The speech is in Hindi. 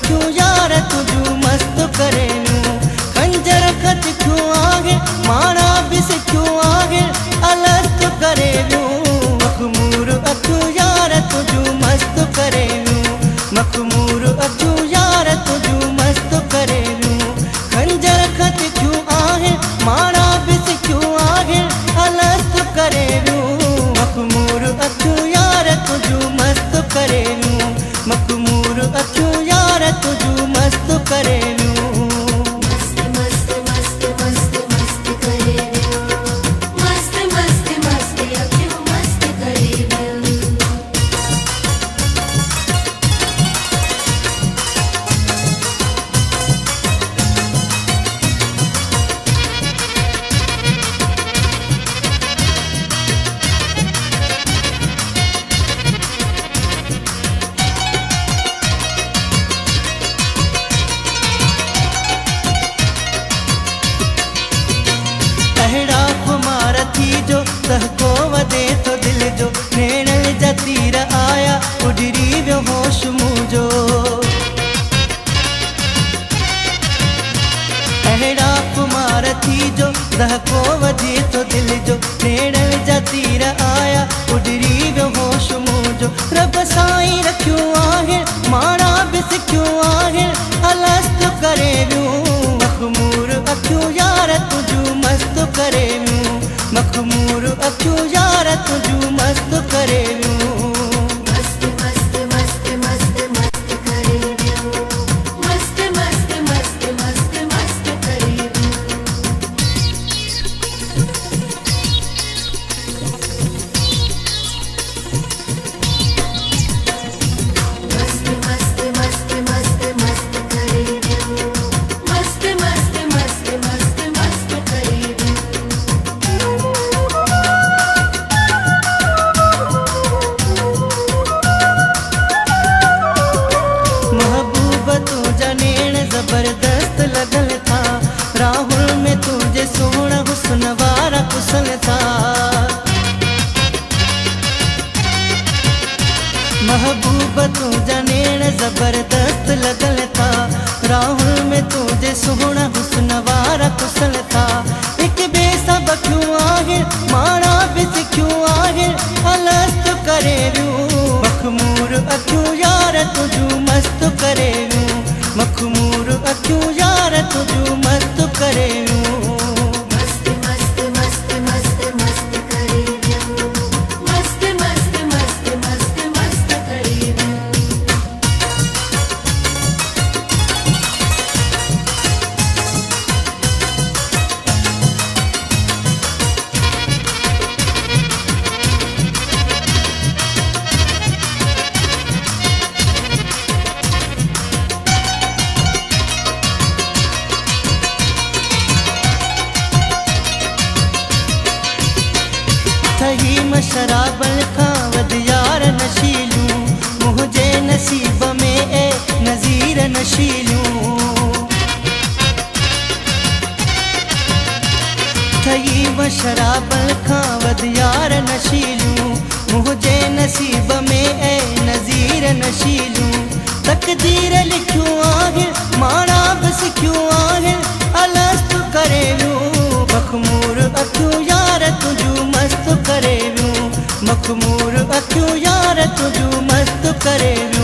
अखियूं यार तुझू मस्त करेलू खंजर खत क्यों आगे मारा बिस क्यों आगे अलस्त करेलू मखमूर अखियूं यार तुझू मस्त करेलू मखमूर अखियूं यार तुझू मस्त करेलू खंजर खत क्यों आगे मारा बिस क्यों आगे अलस्त करेलू मखमूर अखियूं यार तुझू मस्त करेलू मखमूर अखियूं यार तुझू मस्त करेलू मस्त मस्त मस्त मस्त मस्त करेलू मस्त मस्त मस्त अखियूं मस्त करेलू अहिड़ा खुमार थी जो तहको वदे तो दिल जो नेणल जा तीर आया उडरी वियो होश मुंहिंजो अहिड़ा खुमार थी जो तहको वदे तो दिल जो नेणल जा तीर आया उडरी वियो होश मुंहिंजो रब साईं रखियो आहे मारा बिस क्यों आहे अलस्त करे वियूं मखमूर अखियूं यार तुझू मस्त करेलू मखमूर अखियूं यार तुझू मस्त करेलू मस्त मस्त मस्त मस्त मस्त करेलू मस्त मस्त मस्त मस्त मस्त करेलू मस्त मस्त मस्त मस्त मस्त करेलू मस्त मस्त मस्त मस्त मस्त करेलू महबूब तुझा नेण जबरदस्त लगल था राहुल में तुझे सोहणा हुस्न वारा कुसल था महबूब तुझा नेण जबरदस्त लगल था राहुल में तुझे सोहणा हुस्न वारा कुसल था एक बेसब क्यों आहे मारा बिस क्यों आहे अलस्त करेलू मखमूर अखियूं यार तुझू मस्त करेलू मखमूर अखियूं यार तुझू मस्त करेलू मस्त मस्त मस्त मस्त मस्त करेलू मस्त मस्त मस्त मस्त मस्त करेलू थही शराबन खां वध यार नशीलूं मुझे नसीब में ए नज़ीर नशीलूं थही शराबन खां वध यार नशीलूं मुझे नसीब में ए नज़ीर नशीलूं तकदीर लिखियो आहे मारा बस क्यों आहे अलस्त करेलू मखमूर अखियूं यार तुझू मस्त करेलू मखमूर अखियूं यार तुझू मस्त करेलू